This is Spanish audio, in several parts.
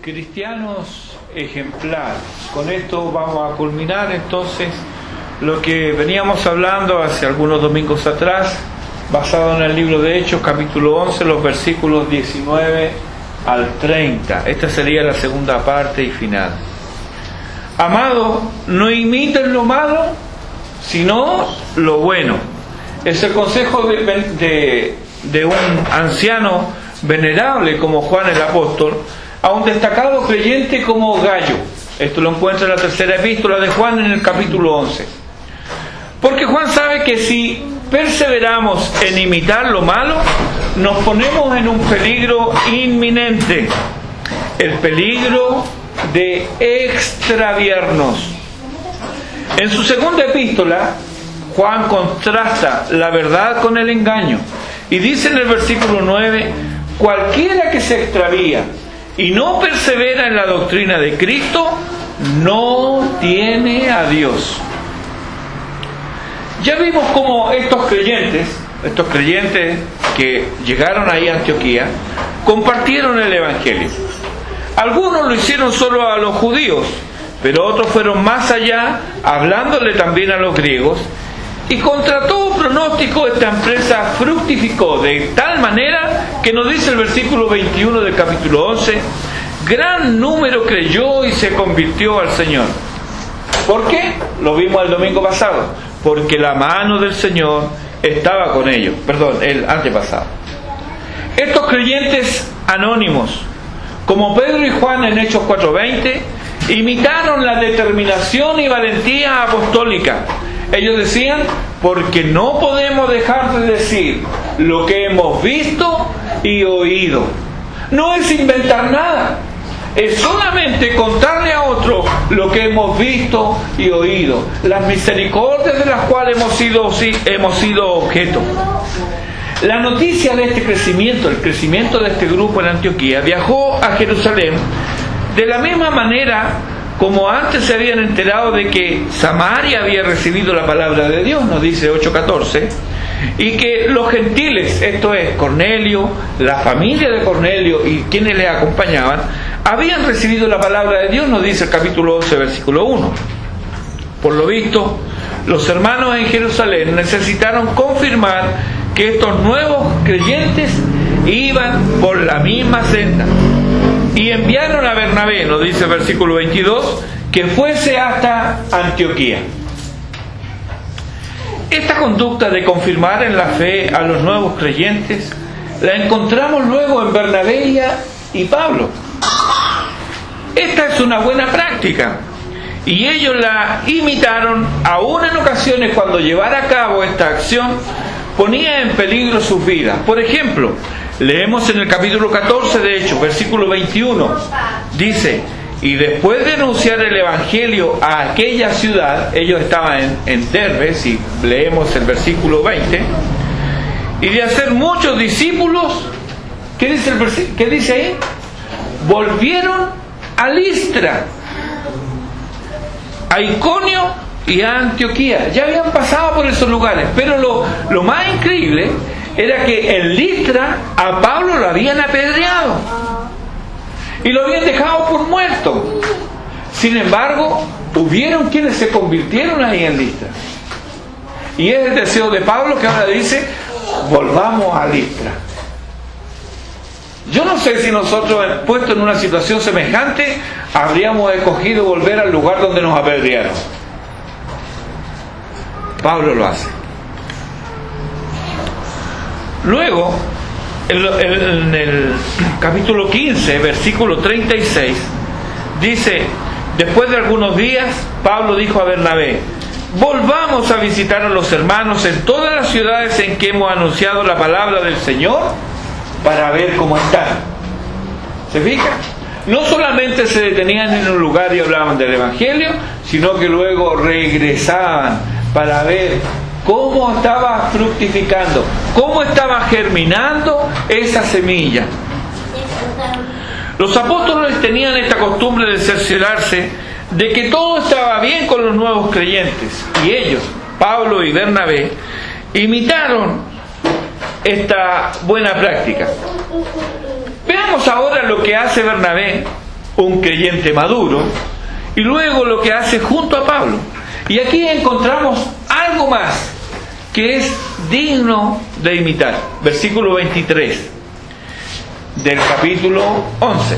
Cristianos ejemplares. Con esto vamos a culminar entonces lo que veníamos hablando hace algunos domingos atrás, basado en el libro de Hechos, capítulo 11, los versículos 19 al 30. Esta sería la segunda parte y final. Amados, no imiten lo malo, sino lo bueno. Es el consejo de un anciano venerable como Juan el apóstol, a un destacado creyente como Gallo. Esto lo encuentra en la tercera epístola de Juan en el capítulo 11. Porque Juan sabe que si perseveramos en imitar lo malo, nos ponemos en un peligro inminente, el peligro de extraviarnos. En su segunda epístola, Juan contrasta la verdad con el engaño y dice en el versículo 9: cualquiera que se extravía y no persevera en la doctrina de Cristo, no tiene a Dios. Ya vimos cómo estos creyentes que llegaron ahí a Antioquía, compartieron el Evangelio. Algunos lo hicieron solo a los judíos, pero otros fueron más allá, hablándole también a los griegos. Y contra todo pronóstico, esta empresa fructificó de tal manera que nos dice el versículo 21 del capítulo 11: gran número creyó y se convirtió al Señor. ¿Por qué? Lo vimos el domingo pasado. Porque la mano del Señor estaba con ellos. El antepasado. Estos creyentes anónimos, como Pedro y Juan en Hechos 4:20, imitaron la determinación y valentía apostólica. Ellos decían: porque no podemos dejar de decir lo que hemos visto y oído. No es inventar nada, es solamente contarle a otro lo que hemos visto y oído, las misericordias de las cuales hemos sido objeto. La noticia de este crecimiento, el crecimiento de este grupo en Antioquía, viajó a Jerusalén de la misma manera como antes se habían enterado de que Samaria había recibido la palabra de Dios, nos dice 8:14, y que los gentiles, esto es Cornelio, la familia de Cornelio y quienes le acompañaban, habían recibido la palabra de Dios, nos dice el capítulo 11, versículo 1. Por lo visto, los hermanos en Jerusalén necesitaron confirmar que estos nuevos creyentes iban por la misma senda. Y enviaron a Bernabé, nos dice el versículo 22, que fuese hasta Antioquía. Esta conducta de confirmar en la fe a los nuevos creyentes la encontramos luego en Bernabé y Pablo. Esta es una buena práctica y ellos la imitaron, aún en ocasiones cuando llevar a cabo esta acción ponía en peligro sus vidas. Por ejemplo, leemos en el capítulo 14 de Hechos, versículo 21, dice: y después de anunciar el Evangelio a aquella ciudad, ellos estaban en Derbe, si leemos el versículo 20, y de hacer muchos discípulos, ¿qué dice ahí? Volvieron a Listra, a Iconio y a Antioquía. Ya habían pasado por esos lugares, pero lo más increíble era que en Listra a Pablo lo habían apedreado y lo habían dejado por muerto. Sin embargo, hubieron quienes se convirtieron ahí en Listra, y es el deseo de Pablo que ahora dice: volvamos a Listra. Yo no sé si nosotros, puestos en una situación semejante, habríamos escogido volver al lugar donde nos apedrearon. Pablo lo hace. Luego, en el capítulo 15, versículo 36, dice: después de algunos días, Pablo dijo a Bernabé: volvamos a visitar a los hermanos en todas las ciudades en que hemos anunciado la palabra del Señor, para ver cómo están. ¿Se fijan? No solamente se detenían en un lugar y hablaban del Evangelio, sino que luego regresaban para ver cómo estaba fructificando, cómo estaba germinando esa semilla. Los apóstoles tenían esta costumbre de cerciorarse de que todo estaba bien con los nuevos creyentes, y ellos, Pablo y Bernabé, imitaron esta buena práctica. Veamos ahora lo que hace Bernabé un creyente maduro, y luego lo que hace junto a Pablo. Y aquí encontramos algo más que es digno de imitar. Versículo 23 del capítulo 11.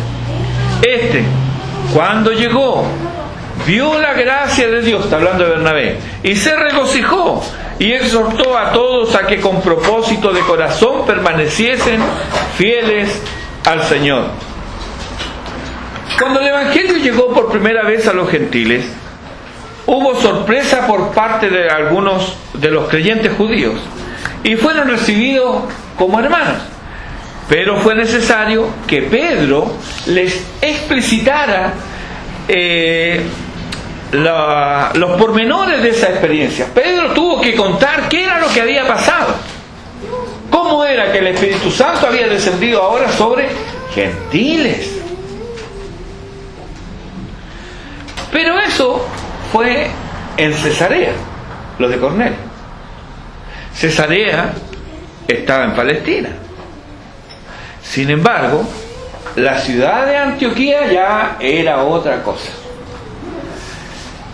Cuando llegó, vio la gracia de Dios, está hablando de Bernabé, y se regocijó y exhortó a todos a que con propósito de corazón permaneciesen fieles al Señor. Cuando el Evangelio llegó por primera vez a los gentiles, hubo sorpresa por parte de algunos de los creyentes judíos y fueron recibidos como hermanos. Pero fue necesario que Pedro les explicitara los pormenores de esa experiencia. Pedro tuvo que contar qué era lo que había pasado, cómo era que el Espíritu Santo había descendido ahora sobre gentiles. Pero eso fue en Cesarea, lo de Cornelio. Cesarea estaba en Palestina. Sin embargo, la ciudad de Antioquía ya era otra cosa.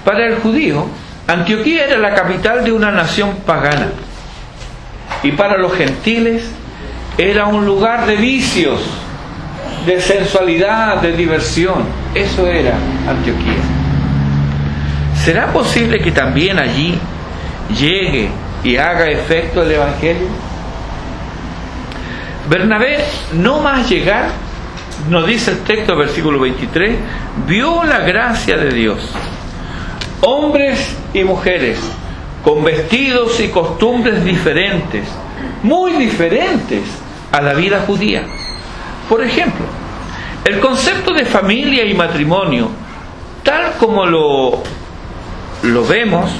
Para el judío, Antioquía era la capital de una nación pagana. Y para los gentiles era un lugar de vicios, de sensualidad, de diversión. Eso era Antioquía. ¿Será posible que también allí llegue y haga efecto el Evangelio? Bernabé, no más llegar, nos dice el texto, versículo 23, vio la gracia de Dios. Hombres y mujeres con vestidos y costumbres diferentes, muy diferentes a la vida judía. Por ejemplo, el concepto de familia y matrimonio, tal como lo vemos,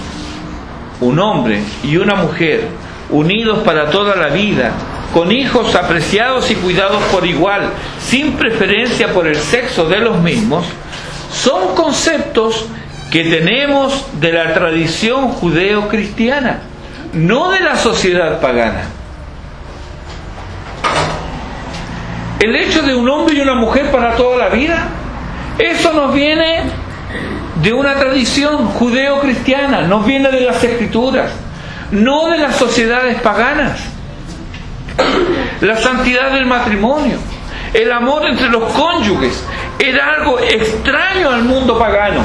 un hombre y una mujer unidos para toda la vida, con hijos apreciados y cuidados por igual, sin preferencia por el sexo de los mismos, son conceptos que tenemos de la tradición judeo-cristiana, no de la sociedad pagana. El hecho de un hombre y una mujer para toda la vida, eso nos viene de una tradición judeo-cristiana, nos viene de las Escrituras, no de las sociedades paganas. La santidad del matrimonio, el amor entre los cónyuges, era algo extraño al mundo pagano,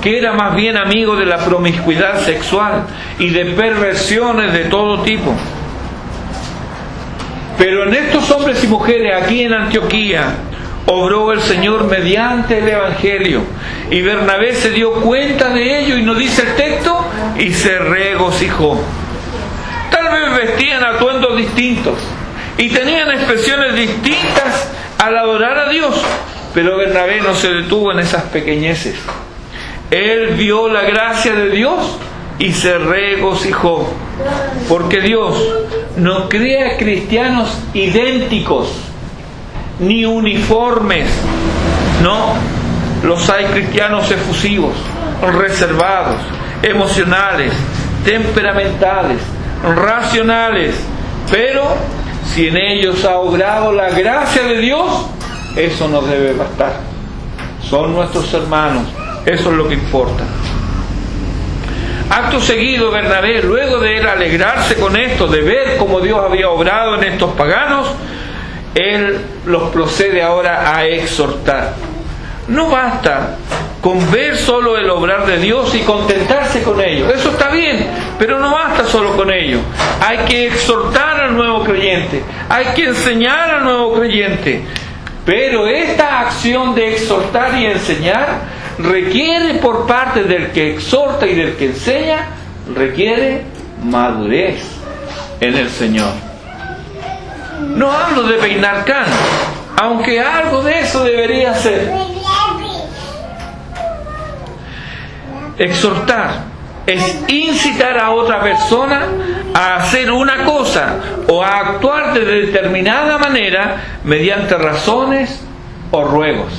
que era más bien amigo de la promiscuidad sexual y de perversiones de todo tipo. Pero en estos hombres y mujeres aquí en Antioquía obró el Señor mediante el Evangelio, y Bernabé se dio cuenta de ello, y nos dice el texto, y se regocijó. Tal vez vestían atuendos distintos y tenían expresiones distintas al adorar a Dios, pero Bernabé no se detuvo en esas pequeñeces. Él vio la gracia de Dios y se regocijó, porque Dios no crea cristianos idénticos ni uniformes. No, los hay cristianos efusivos, reservados, emocionales, temperamentales, racionales, pero si en ellos ha obrado la gracia de Dios, eso nos debe bastar. Son nuestros hermanos, eso es lo que importa. Acto seguido, Bernabé, luego de él alegrarse con esto, de ver cómo Dios había obrado en estos paganos, él los procede ahora a exhortar. No basta con ver solo el obrar de Dios y contentarse con ello. Eso está bien, pero no basta solo con ello. Hay que exhortar al nuevo creyente, hay que enseñar al nuevo creyente. Pero esta acción de exhortar y enseñar requiere, por parte del que exhorta y del que enseña, requiere madurez en el Señor. No hablo de peinar canas, aunque algo de eso debería ser. Exhortar es incitar a otra persona a hacer una cosa o a actuar de determinada manera mediante razones o ruegos.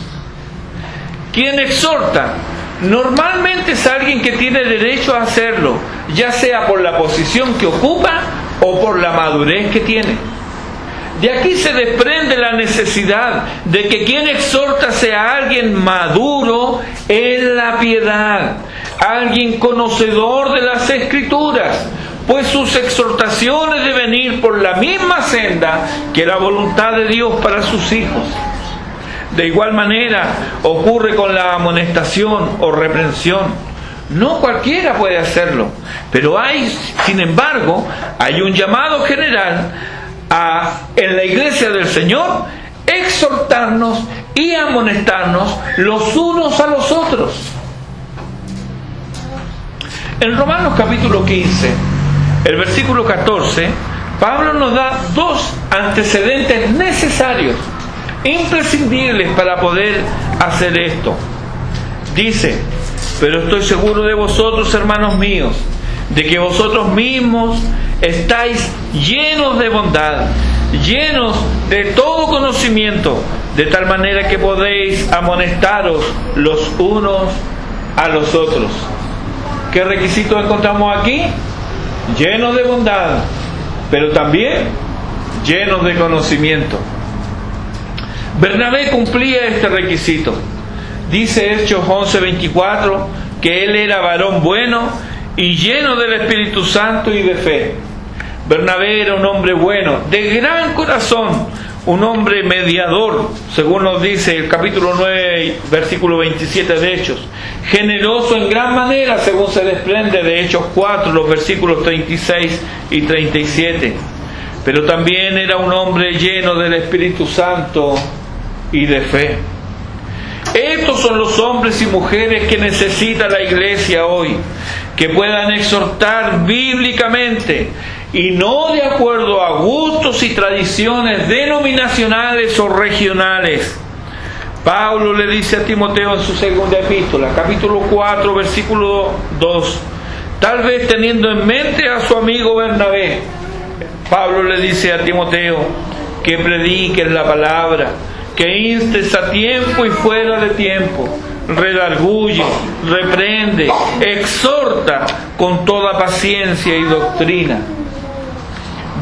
Quien exhorta normalmente es alguien que tiene derecho a hacerlo, ya sea por la posición que ocupa o por la madurez que tiene. De aquí se desprende la necesidad de que quien exhorta sea alguien maduro en la piedad, alguien conocedor de las Escrituras, pues sus exhortaciones deben ir por la misma senda que la voluntad de Dios para sus hijos. De igual manera ocurre con la amonestación o reprensión. No cualquiera puede hacerlo, pero sin embargo, hay un llamado general en la iglesia del Señor, exhortarnos y amonestarnos los unos a los otros. En Romanos capítulo 15, el versículo 14, Pablo nos da dos antecedentes necesarios, imprescindibles para poder hacer esto. Dice: pero estoy seguro de vosotros, hermanos míos, de que vosotros mismos estáis llenos de bondad, llenos de todo conocimiento, de tal manera que podéis amonestaros los unos a los otros. ¿Qué requisitos encontramos aquí? Llenos de bondad, pero también llenos de conocimiento. Bernabé cumplía este requisito. Dice Hechos 11:24 que él era varón bueno y lleno del Espíritu Santo y de fe. Bernabé era un hombre bueno, de gran corazón, un hombre mediador, según nos dice el capítulo 9, versículo 27 de Hechos. Generoso en gran manera, según se desprende de Hechos 4, los versículos 36 y 37. Pero también era un hombre lleno del Espíritu Santo y de fe. Estos son los hombres y mujeres que necesita la iglesia hoy, que puedan exhortar bíblicamente y no de acuerdo a gustos y tradiciones denominacionales o regionales. Pablo le dice a Timoteo en su segunda epístola, capítulo 4, versículo 2, tal vez teniendo en mente a su amigo Bernabé, Pablo le dice a Timoteo que prediques la palabra, que instes a tiempo y fuera de tiempo, redarguye, reprende, exhorta con toda paciencia y doctrina.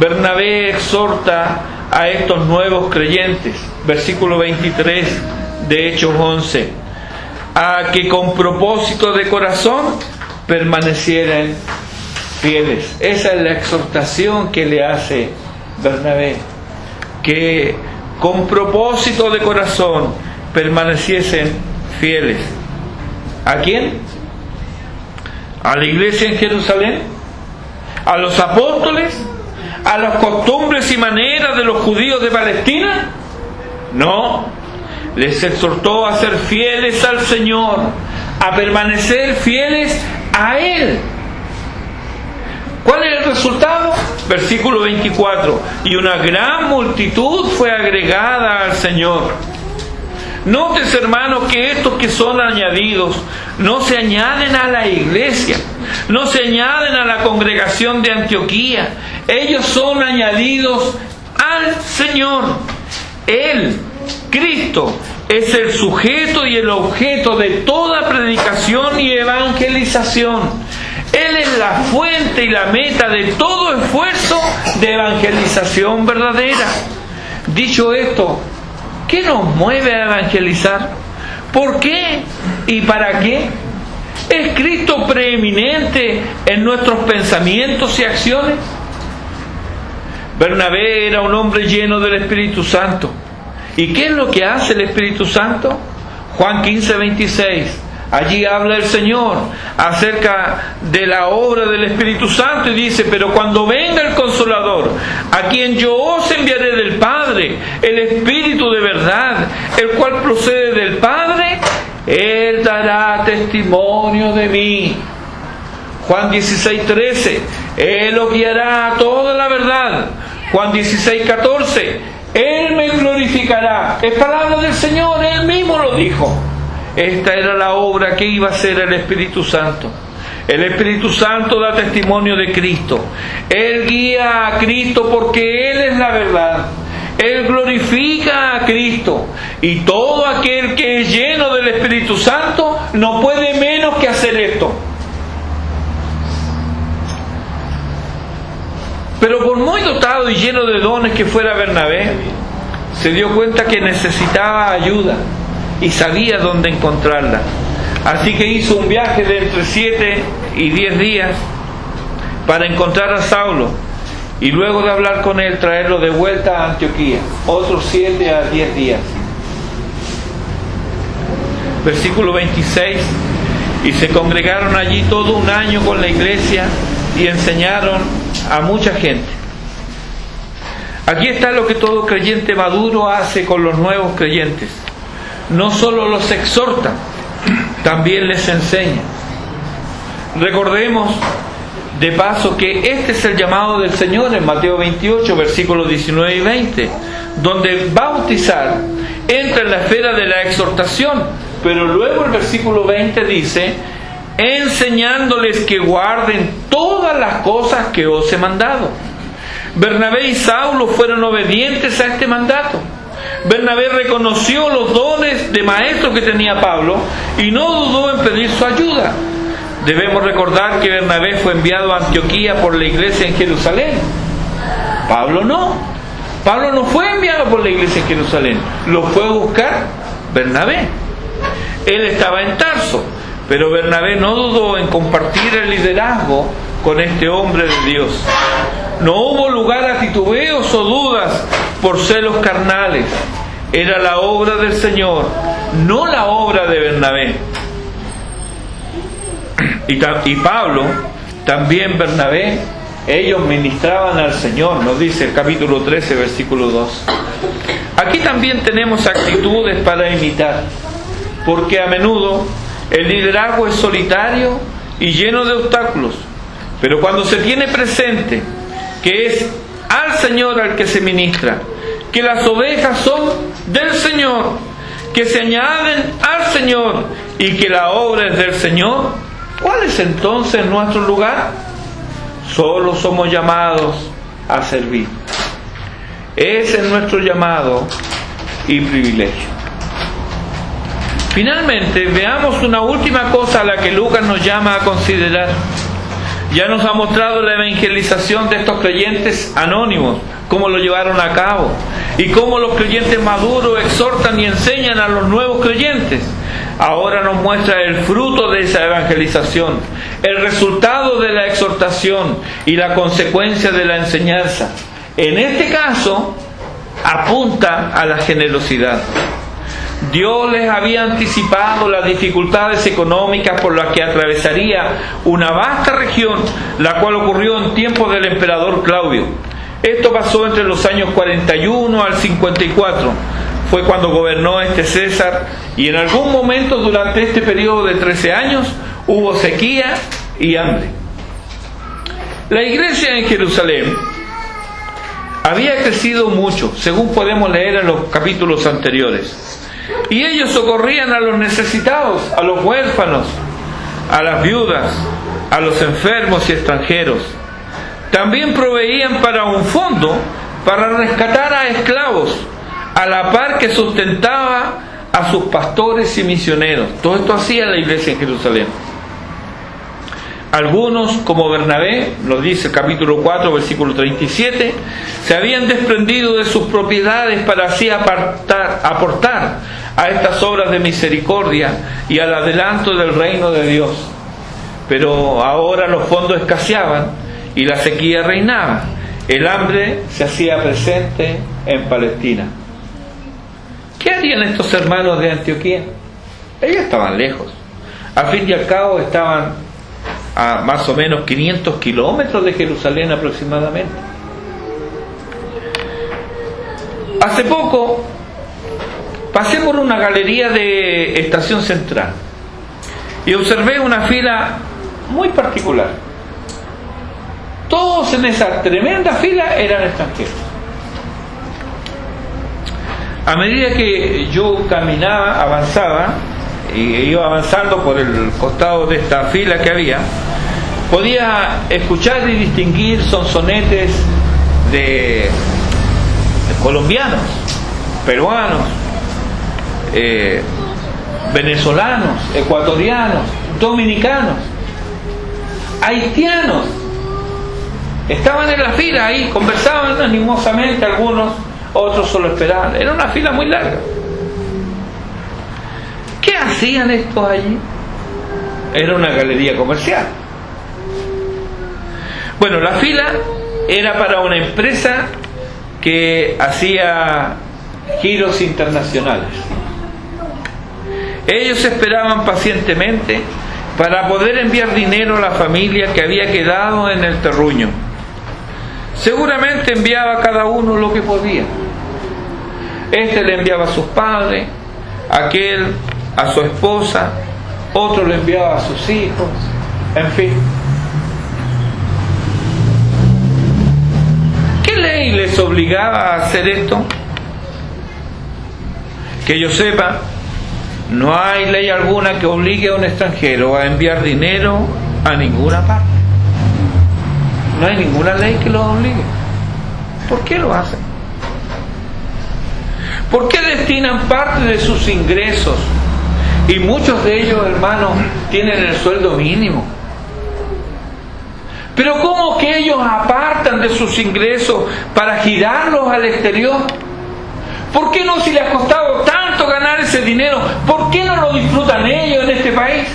Bernabé exhorta a estos nuevos creyentes, versículo 23 de Hechos 11, a que con propósito de corazón permanecieran fieles. Esa es la exhortación que le hace Bernabé, que con propósito de corazón permaneciesen fieles. ¿A quién? ¿A la iglesia en Jerusalén? ¿A los apóstoles? ¿A las costumbres y maneras de los judíos de Palestina? No, les exhortó a ser fieles al Señor, a permanecer fieles a Él. ¿Cuál es el resultado? Versículo 24, y una gran multitud fue agregada al Señor. Notes, hermanos, que estos que son añadidos no se añaden a la iglesia, no se añaden a la congregación de Antioquía. Ellos son añadidos al Señor. Él, Cristo, es el sujeto y el objeto de toda predicación y evangelización. Él es la fuente y la meta de todo esfuerzo de evangelización verdadera. Dicho esto, ¿qué nos mueve a evangelizar? ¿Por qué y para qué? ¿Es Cristo preeminente en nuestros pensamientos y acciones? Bernabé era un hombre lleno del Espíritu Santo. ¿Y qué es lo que hace el Espíritu Santo? Juan 15:26. Allí habla el Señor acerca de la obra del Espíritu Santo y dice: pero cuando venga el Consolador, a quien yo os enviaré del Padre, el Espíritu de verdad, el cual procede del Padre, Él dará testimonio de mí. Juan 16:13, Él os guiará a toda la verdad. Juan 16:14, Él me glorificará. Es palabra del Señor, Él mismo lo dijo. Esta era la obra que iba a hacer el Espíritu Santo. El Espíritu Santo da testimonio de Cristo. Él guía a Cristo porque Él es la verdad. Él glorifica a Cristo. Y todo aquel que es lleno del Espíritu Santo no puede menos que hacer esto. Pero por muy dotado y lleno de dones que fuera Bernabé, se dio cuenta que necesitaba ayuda y sabía dónde encontrarla. Así que hizo un viaje de entre 7 y 10 días para encontrar a Saulo y luego de hablar con él traerlo de vuelta a Antioquía. Otros 7 a 10 días. Versículo 26: y se congregaron allí todo un año con la iglesia y enseñaron a mucha gente. Aquí está lo que todo creyente maduro hace con los nuevos creyentes. No solo los exhorta, también les enseña. Recordemos de paso que este es el llamado del Señor en Mateo 28, versículos 19 y 20, donde bautizar entra en la esfera de la exhortación, pero luego el versículo 20 dice: enseñándoles que guarden todas las cosas que os he mandado. Bernabé y Saulo fueron obedientes a este mandato. Bernabé reconoció los dones de maestro que tenía Pablo y no dudó en pedir su ayuda. Debemos recordar que Bernabé fue enviado a Antioquía por la iglesia en Jerusalén. Pablo no. Pablo no fue enviado por la iglesia en Jerusalén. Lo fue a buscar Bernabé. Él estaba en Tarso, pero Bernabé no dudó en compartir el liderazgo con este hombre de Dios. No hubo lugar a titubeos o dudas por celos carnales. Era la obra del Señor, no la obra de Bernabé. Y Pablo, también Bernabé, ellos ministraban al Señor, nos dice el capítulo 13, versículo 2. Aquí también tenemos actitudes para imitar, porque a menudo el liderazgo es solitario y lleno de obstáculos, pero cuando se tiene presente que es al Señor al que se ministra, que las ovejas son del Señor, que se añaden al Señor y que la obra es del Señor, ¿cuál es entonces nuestro lugar? Solo somos llamados a servir. Ese es nuestro llamado y privilegio. Finalmente, veamos una última cosa a la que Lucas nos llama a considerar. Ya nos ha mostrado la evangelización de estos creyentes anónimos, cómo lo llevaron a cabo, y cómo los creyentes maduros exhortan y enseñan a los nuevos creyentes. Ahora nos muestra el fruto de esa evangelización, el resultado de la exhortación y la consecuencia de la enseñanza. En este caso, apunta a la generosidad. Dios les había anticipado las dificultades económicas por las que atravesaría una vasta región, la cual ocurrió en tiempos del emperador Claudio. Esto pasó entre los años 41 al 54. Fue cuando gobernó este César, y en algún momento durante este periodo de 13 años hubo sequía y hambre. La iglesia en Jerusalén había crecido mucho, según podemos leer en los capítulos anteriores. Y ellos socorrían a los necesitados, a los huérfanos, a las viudas, a los enfermos y extranjeros. También proveían para un fondo para rescatar a esclavos, a la par que sustentaba a sus pastores y misioneros. Todo esto hacía la iglesia en Jerusalén. Algunos, como Bernabé, lo dice el capítulo 4, versículo 37, se habían desprendido de sus propiedades para así aportar a estas obras de misericordia y al adelanto del reino de Dios. Pero ahora los fondos escaseaban y la sequía reinaba. El hambre se hacía presente en Palestina. ¿Qué harían estos hermanos de Antioquía? Ellos estaban lejos. Al fin y al cabo estaban a más o menos 500 kilómetros de Jerusalén aproximadamente. Hace poco pasé por una galería de Estación Central y observé una fila muy particular. Todos en esa tremenda fila eran extranjeros. A medida que yo caminaba, avanzaba, y iba avanzando por el costado de esta fila que había, podía escuchar y distinguir sonsonetes de colombianos, peruanos, venezolanos, ecuatorianos, dominicanos, haitianos, estaban en la fila ahí, conversaban animosamente algunos, otros solo esperaban. Era una fila muy larga. ¿Qué hacían estos allí? Era una galería comercial. Bueno, la fila era para una empresa que hacía giros internacionales. Ellos esperaban pacientemente para poder enviar dinero a la familia que había quedado en el terruño. Seguramente enviaba a cada uno lo que podía. Este le enviaba a sus padres, aquel a su esposa, otro le enviaba a sus hijos, en fin. ¿Qué ley les obligaba a hacer esto? Que yo sepa, no hay ley alguna que obligue a un extranjero a enviar dinero a ninguna parte. No hay ninguna ley que lo obligue. ¿Por qué lo hacen? ¿Por qué destinan parte de sus ingresos? Y muchos de ellos, hermanos, tienen el sueldo mínimo. Pero ¿cómo que ellos apartan de sus ingresos para girarlos al exterior? ¿Por qué no, si les ha costado tanto ganar ese dinero, por qué no lo disfrutan ellos en este país?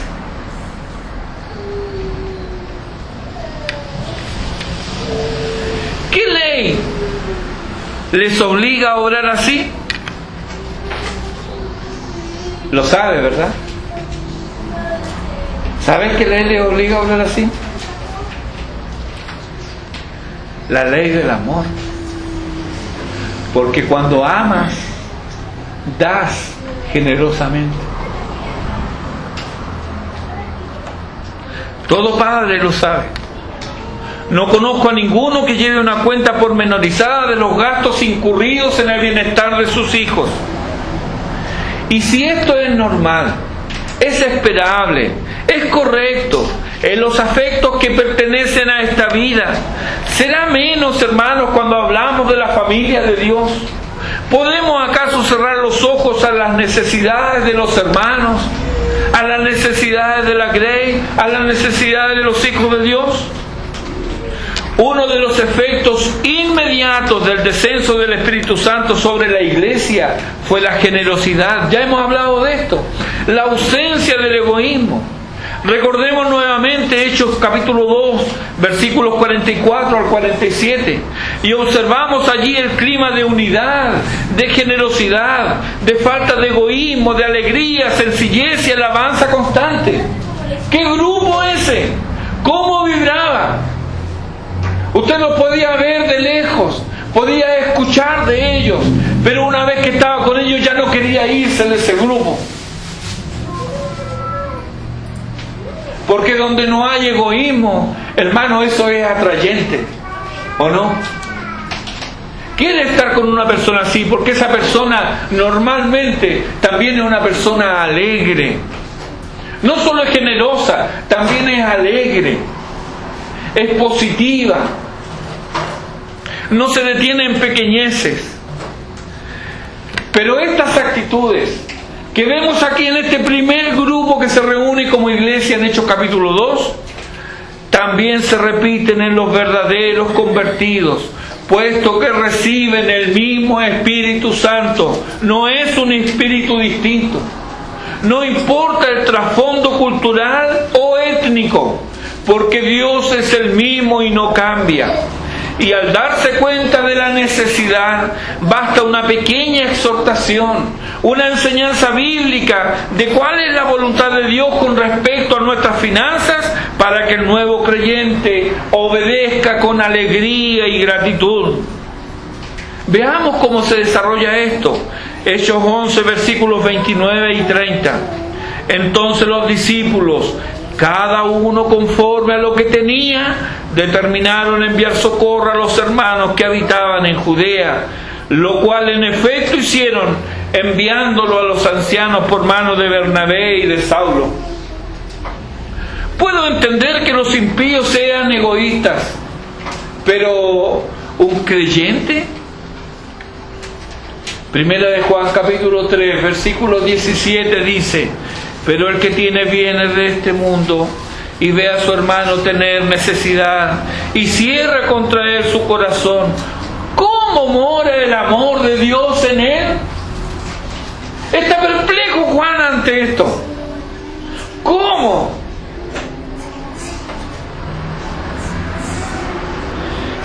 ¿Qué ley les obliga a orar así? Lo sabe, ¿verdad? ¿Saben qué ley les obliga a orar así? La ley del amor. Porque cuando amas, das generosamente. Todo padre lo sabe. No conozco a ninguno que lleve una cuenta pormenorizada de los gastos incurridos en el bienestar de sus hijos. Y si esto es normal, es esperable, es correcto en los afectos que pertenecen a esta vida, ¿será menos, hermanos, cuando hablamos de la familia de Dios? ¿Podemos acaso cerrar los ojos a las necesidades de los hermanos, a las necesidades de la Grey, a las necesidades de los hijos de Dios? Uno de los efectos inmediatos del descenso del Espíritu Santo sobre la iglesia fue la generosidad. Ya hemos hablado de esto. La ausencia del egoísmo. Recordemos nuevamente Hechos capítulo 2, versículos 44 al 47. Y observamos allí el clima de unidad, de generosidad, de falta de egoísmo, de alegría, sencillez y alabanza constante. ¿Qué grupo ese? ¿Cómo vibraba? Usted los podía ver de lejos, podía escuchar de ellos, pero una vez que estaba con ellos ya no quería irse de ese grupo. Porque donde no hay egoísmo, hermano, eso es atrayente, ¿o no? Quiere estar con una persona así, porque esa persona normalmente también es una persona alegre. No solo es generosa, también es alegre, es positiva, no se detiene en pequeñeces. Pero estas actitudes que vemos aquí en este primer grupo que se reúne como iglesia en Hechos capítulo 2, también se repiten en los verdaderos convertidos, puesto que reciben el mismo Espíritu Santo. No es un espíritu distinto. No importa el trasfondo cultural o étnico, porque Dios es el mismo y no cambia. Y al darse cuenta de la necesidad, basta una pequeña exhortación, una enseñanza bíblica de cuál es la voluntad de Dios con respecto a nuestras finanzas, para que el nuevo creyente obedezca con alegría y gratitud. Veamos cómo se desarrolla esto. Hechos 11, versículos 29 y 30. Entonces los discípulos, cada uno conforme a lo que tenía, determinaron enviar socorro a los hermanos que habitaban en Judea, lo cual en efecto hicieron, enviándolo a los ancianos por mano de Bernabé y de Saulo. Puedo entender que los impíos sean egoístas, pero ¿un creyente? Primera de Juan capítulo 3, versículo 17 dice: pero el que tiene bienes de este mundo y ve a su hermano tener necesidad y cierra contra él su corazón, ¿cómo mora el amor de Dios en él? Está perplejo Juan ante esto. ¿Cómo?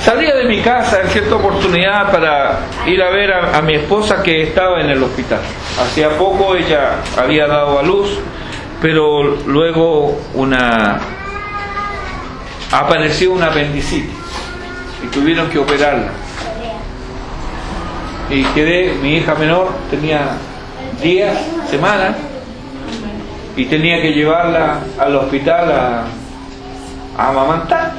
Salía de mi casa en cierta oportunidad para ir a ver a mi esposa que estaba en el hospital. Hacía poco ella había dado a luz, pero luego apareció una apendicitis y tuvieron que operarla. Y mi hija menor tenía días, semanas, y tenía que llevarla al hospital a amamantar.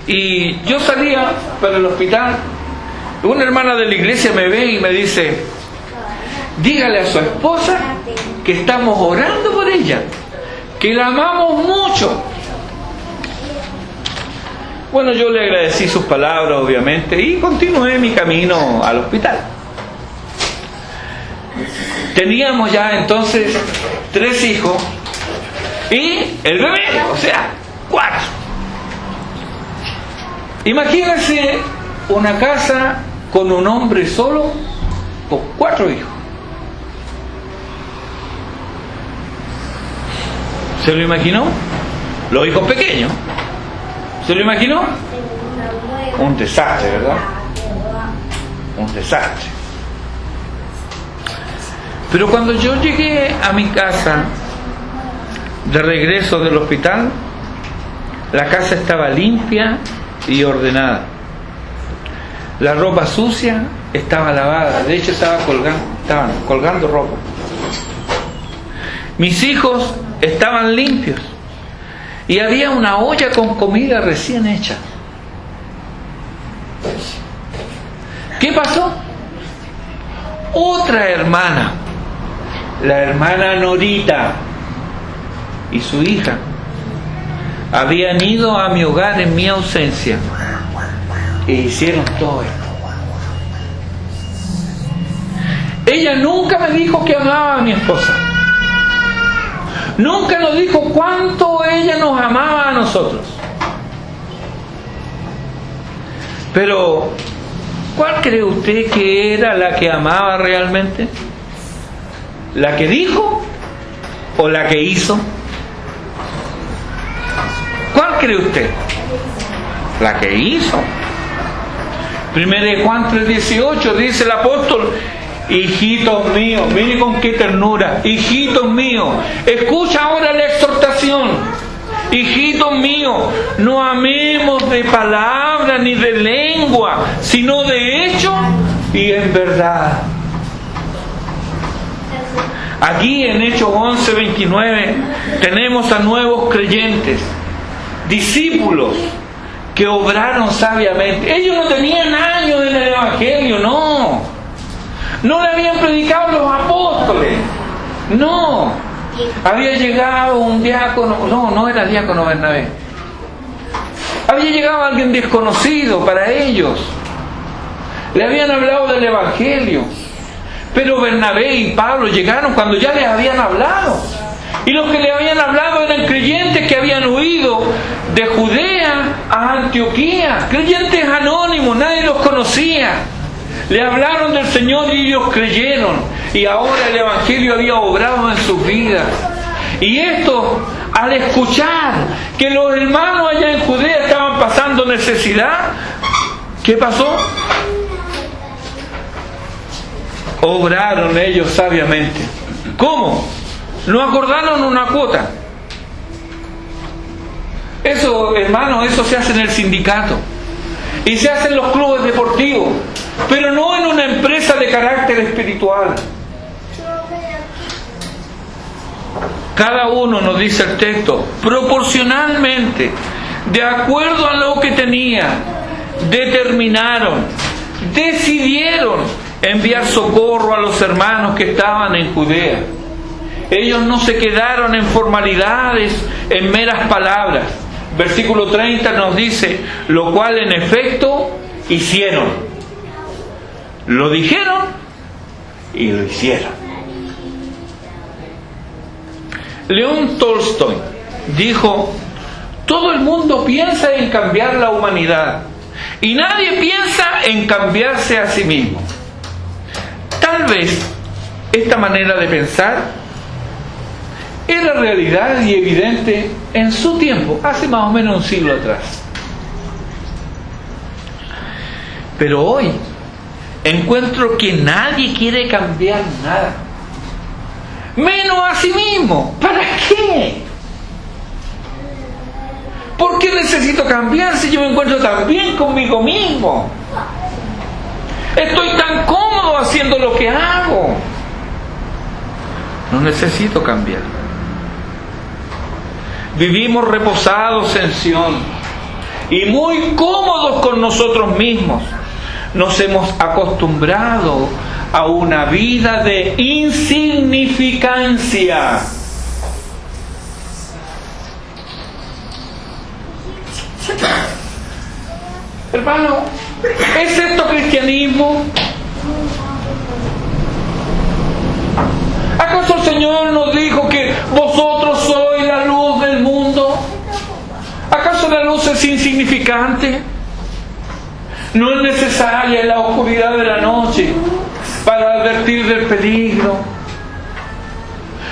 Y yo salía para el hospital, una hermana de la iglesia me ve y me dice, dígale a su esposa que estamos orando por ella, que la amamos mucho. Bueno, yo le agradecí sus palabras, obviamente, y continué mi camino al hospital. Teníamos ya entonces 3 hijos y el bebé, o sea, 4. Imagínense una casa con un hombre solo con 4 hijos. ¿Se lo imaginó? Los hijos pequeños. ¿Se lo imaginó? Un desastre, ¿verdad? Un desastre. Pero cuando yo llegué a mi casa de regreso del hospital, la casa estaba limpia y ordenada. La ropa sucia estaba lavada, de hecho estaban colgando ropa. Mis hijos estaban limpios y había una olla con comida recién hecha. ¿Qué pasó? Otra hermana, la hermana Norita y su hija, habían ido a mi hogar en mi ausencia e hicieron todo esto. Ella nunca me dijo que amaba a mi esposa. Nunca nos dijo cuánto ella nos amaba a nosotros. Pero, ¿cuál cree usted que era la que amaba realmente? ¿La que dijo o la que hizo? ¿Cuál cree usted? La que hizo. 1 Juan 3:18 dice el apóstol, hijitos míos, miren con qué ternura, hijitos míos, escucha ahora la exhortación, hijitos míos, no amemos de palabra ni de lengua, sino de hecho y en verdad. Aquí en Hechos 11:29 tenemos a nuevos creyentes, discípulos que obraron sabiamente. Ellos no tenían años en el Evangelio, no le habían predicado los apóstoles, no. Había llegado un diácono, no era diácono Bernabé, había llegado alguien desconocido para ellos, le habían hablado del Evangelio, pero Bernabé y Pablo llegaron cuando ya les habían hablado. Y los que le habían hablado eran creyentes que habían huido de Judea a Antioquía, creyentes anónimos, nadie los conocía. Le hablaron del Señor y ellos creyeron. Y ahora el Evangelio había obrado en sus vidas. Y esto, al escuchar que los hermanos allá en Judea estaban pasando necesidad, ¿qué pasó? Obraron ellos sabiamente. ¿Cómo? No acordaron una cuota. Eso, hermanos, eso se hace en el sindicato y se hace en los clubes deportivos, pero no en una empresa de carácter espiritual. Cada uno, nos dice el texto, proporcionalmente, de acuerdo a lo que tenía, decidieron enviar socorro a los hermanos que estaban en Judea. Ellos no se quedaron en formalidades, en meras palabras. Versículo 30 nos dice, lo cual en efecto hicieron. Lo dijeron y lo hicieron. León Tolstoy dijo: todo el mundo piensa en cambiar la humanidad y nadie piensa en cambiarse a sí mismo. Tal vez esta manera de pensar era realidad y evidente en su tiempo, hace más o menos un siglo atrás. Pero hoy encuentro que nadie quiere cambiar nada, menos a sí mismo. ¿Para qué? ¿Por qué necesito cambiar si yo me encuentro tan bien conmigo mismo? Estoy tan cómodo haciendo lo que hago. No necesito cambiar. Vivimos reposados en Sión y muy cómodos con nosotros mismos. Nos hemos acostumbrado a una vida de insignificancia. Hermano, ¿es esto cristianismo? ¿Acaso el Señor nos dijo que vosotros sois la luz del mundo? ¿Acaso la luz es insignificante? ¿No es necesaria en la oscuridad de la noche para advertir del peligro?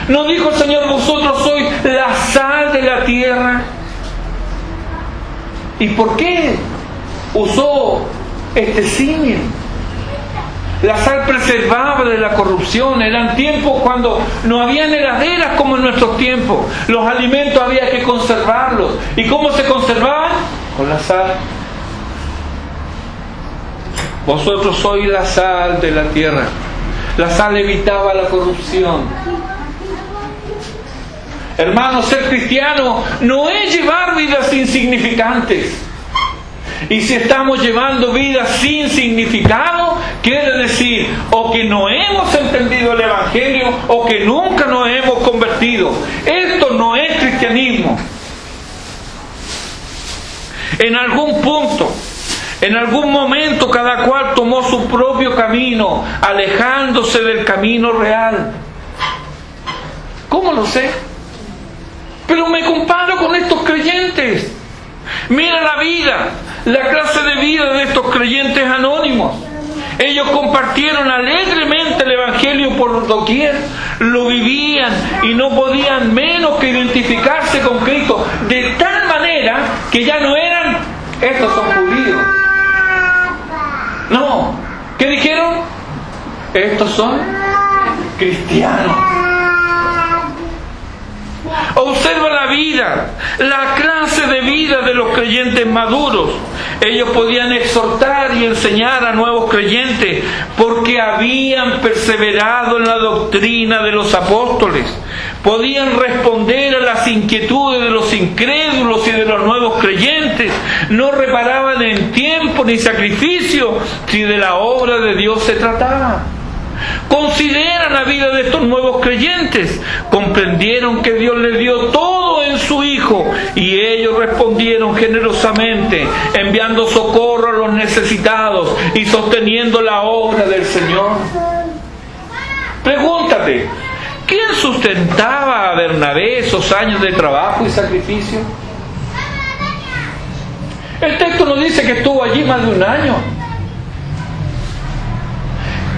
¿No dijo el Señor: vosotros sois la sal de la tierra? ¿Y por qué usó este símil? La sal preservaba de la corrupción. Eran tiempos cuando no habían heladeras como en nuestros tiempos. Los alimentos había que conservarlos. ¿Y cómo se conservaban? Con la sal. Vosotros sois la sal de la tierra. La sal evitaba la corrupción. Hermanos, ser cristiano no es llevar vidas insignificantes. Y si estamos llevando vidas sin significado, quiere decir o que no hemos entendido el Evangelio o que nunca nos hemos convertido. Esto no es cristianismo. En algún punto, en algún momento, cada cual tomó su propio camino, alejándose del camino real. ¿Cómo lo sé? Pero me comparo con estos creyentes. Mira la vida, la clase de vida de estos creyentes anónimos. Ellos compartieron alegremente el Evangelio por doquier, lo vivían y no podían menos que identificarse con Cristo, de tal manera que ya no eran: estos son judíos. No, ¿qué dijeron? Estos son cristianos. Observa la vida, la clase de vida de los creyentes maduros. Ellos podían exhortar y enseñar a nuevos creyentes porque habían perseverado en la doctrina de los apóstoles. Podían responder a las inquietudes de los incrédulos y de los nuevos creyentes. No reparaban en tiempo ni sacrificio si de la obra de Dios se trataba. Consideran la vida de estos nuevos creyentes. Comprendieron que Dios les dio todo en su Hijo y ellos respondieron generosamente, enviando socorro a los necesitados y sosteniendo la obra del Señor. Pregúntate, ¿quién sustentaba a Bernabé esos años de trabajo y sacrificio? El texto nos dice que estuvo allí más de un año.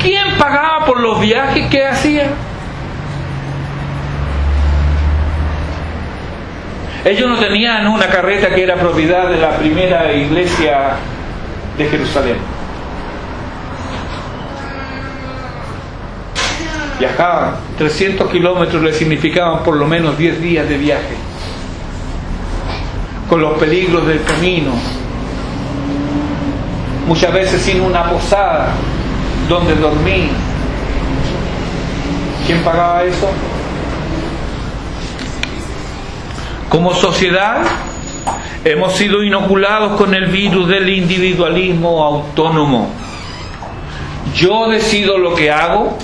¿Quién pagaba por los viajes que hacía? Ellos no tenían una carreta que era propiedad de la primera iglesia de Jerusalén. Viajaban 300 kilómetros, le significaban por lo menos 10 días de viaje, con los peligros del camino, muchas veces sin una posada donde dormir. ¿Quién pagaba eso? Como sociedad hemos sido inoculados con el virus del individualismo autónomo. Yo decido lo que hago,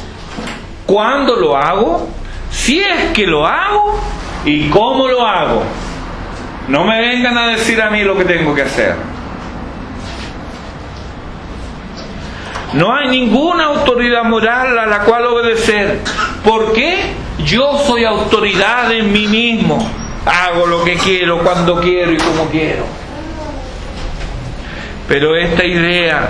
cuándo lo hago, si es que lo hago y cómo lo hago. No me vengan a decir a mí lo que tengo que hacer. No hay ninguna autoridad moral a la cual obedecer. ¿Por qué? Yo soy autoridad en mí mismo. Hago lo que quiero, cuando quiero y como quiero. Pero esta idea,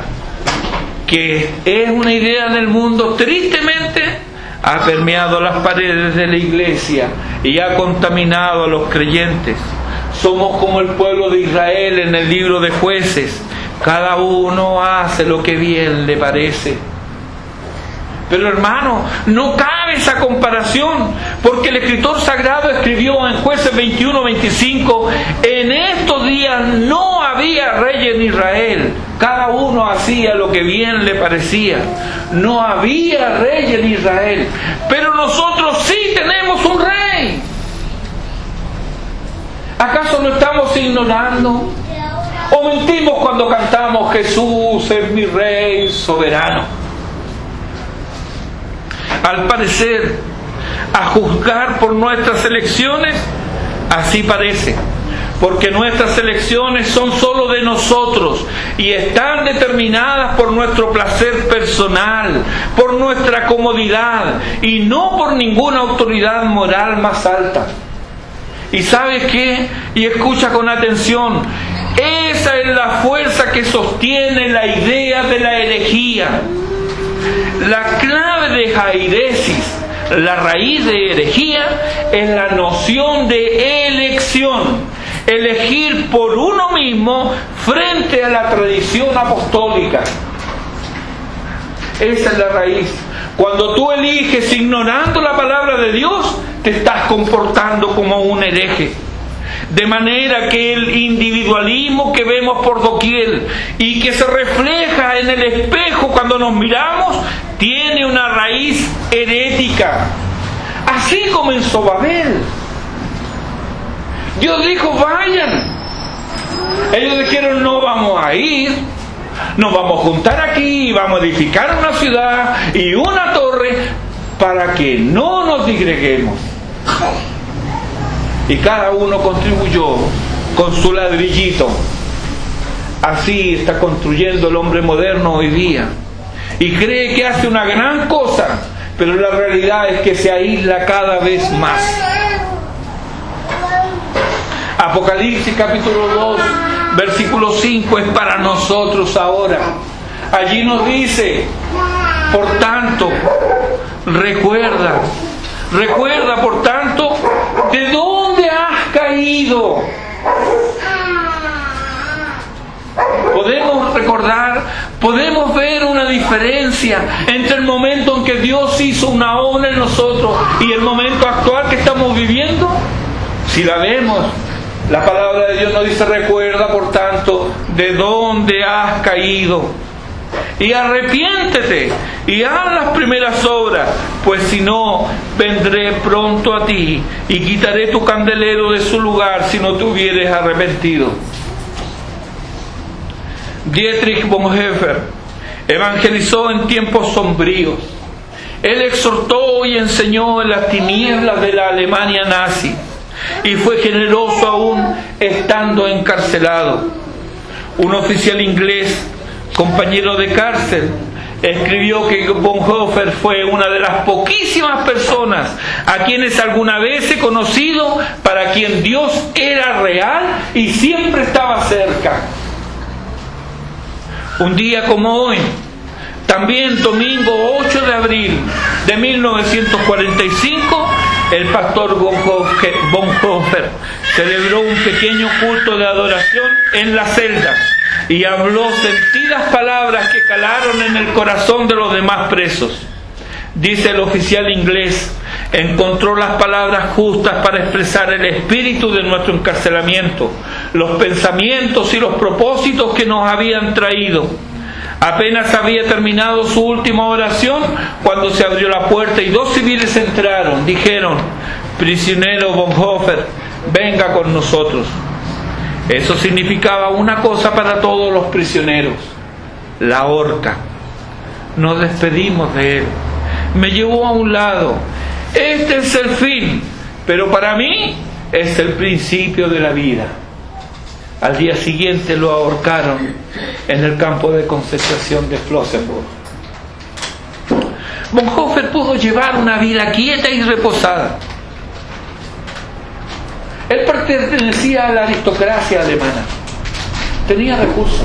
que es una idea del mundo, tristemente ha permeado las paredes de la iglesia y ha contaminado a los creyentes. Somos como el pueblo de Israel en el libro de Jueces. Cada uno hace lo que bien le parece. Pero hermano, no cabe esa comparación, porque el escritor sagrado escribió en Jueces 21-25: en estos días no había rey en Israel, cada uno hacía lo que bien le parecía. No había rey en Israel, pero nosotros sí tenemos un rey. ¿Acaso lo estamos ignorando? ¿O mentimos cuando cantamos Jesús es mi rey soberano? Al parecer, a juzgar por nuestras elecciones, así parece, porque nuestras elecciones son solo de nosotros y están determinadas por nuestro placer personal, por nuestra comodidad y no por ninguna autoridad moral más alta. ¿Y sabes qué? Y escucha con atención, esa es la fuerza que sostiene la idea de la herejía. La clave de jairesis, la raíz de herejía, es la noción de elección. Elegir por uno mismo frente a la tradición apostólica. Esa es la raíz. Cuando tú eliges ignorando la palabra de Dios, te estás comportando como un hereje. De manera que el individualismo que vemos por doquier y que se refleja en el espejo cuando nos miramos, tiene una raíz herética. Así comenzó Babel. Dios dijo, vayan. Ellos dijeron, no vamos a ir. Nos vamos a juntar aquí y vamos a edificar una ciudad y una torre para que no nos digreguemos. Y cada uno contribuyó con su ladrillito. Así está construyendo el hombre moderno hoy día. Y cree que hace una gran cosa, pero la realidad es que se aísla cada vez más. Apocalipsis capítulo 2, versículo 5 es para nosotros ahora. Allí nos dice, por tanto, recuerda por tanto, ¿de dónde has caído? Podemos recordar, podemos ver una diferencia entre el momento en que Dios hizo una obra en nosotros y el momento actual que estamos viviendo. Si la vemos, la palabra de Dios nos dice, recuerda por tanto de dónde has caído y arrepiéntete y haz las primeras obras, pues si no, vendré pronto a ti y quitaré tu candelero de su lugar si no te hubieres arrepentido. Dietrich Bonhoeffer evangelizó en tiempos sombríos. Él exhortó y enseñó en las tinieblas de la Alemania nazi y fue generoso aún estando encarcelado. Un oficial inglés, compañero de cárcel, escribió que Bonhoeffer fue una de las poquísimas personas a quienes alguna vez he conocido para quien Dios era real y siempre estaba cerca. Un día como hoy, también domingo 8 de abril de 1945, el pastor Bonhoeffer celebró un pequeño culto de adoración en la celda y habló sentidas palabras que calaron en el corazón de los demás presos. Dice el oficial inglés, encontró las palabras justas para expresar el espíritu de nuestro encarcelamiento, los pensamientos y los propósitos que nos habían traído. Apenas había terminado su última oración cuando se abrió la puerta y dos civiles entraron. Dijeron, prisionero Bonhoeffer, venga con nosotros. Eso significaba una cosa para todos los prisioneros, la horca. Nos despedimos de él. Me llevó a un lado. Este es el fin, pero para mí es el principio de la vida. Al día siguiente lo ahorcaron en el campo de concentración de Flossenburg. Bonhoeffer pudo llevar una vida quieta y reposada. Él pertenecía a la aristocracia alemana, tenía recursos,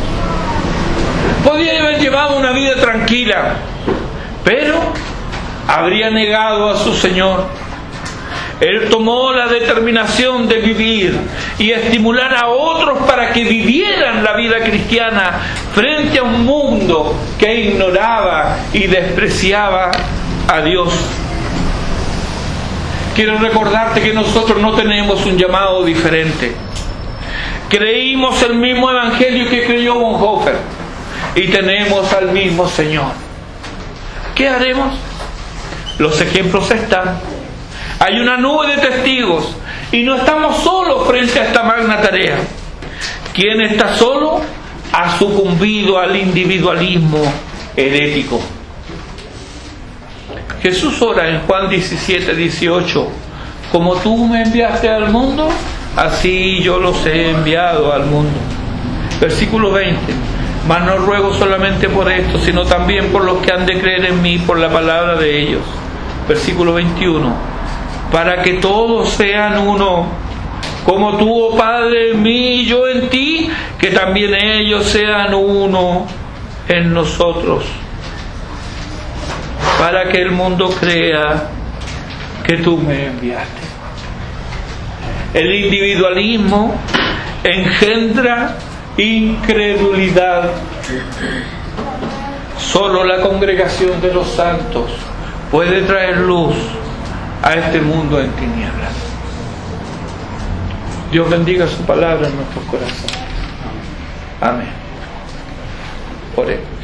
podía haber llevado una vida tranquila, pero habría negado a su Señor. Él tomó la determinación de vivir y estimular a otros para que vivieran la vida cristiana frente a un mundo que ignoraba y despreciaba a Dios. Quiero recordarte que nosotros no tenemos un llamado diferente. Creímos el mismo evangelio que creyó Bonhoeffer y tenemos al mismo Señor. ¿Qué haremos? Los ejemplos están. Hay una nube de testigos y no estamos solos frente a esta magna tarea. Quien está solo ha sucumbido al individualismo herético. Jesús ora en Juan 17:18: como tú me enviaste al mundo, así yo los he enviado al mundo. Versículo 20: mas no ruego solamente por esto, sino también por los que han de creer en mí por la palabra de ellos. Versículo 21: para que todos sean uno, como tú, oh Padre, en mí y yo en ti, que también ellos sean uno en nosotros, para que el mundo crea que tú me enviaste. El individualismo engendra incredulidad. Solo la congregación de los santos puede traer luz a este mundo en tinieblas. Dios bendiga su palabra en nuestros corazones. Amén. Oremos.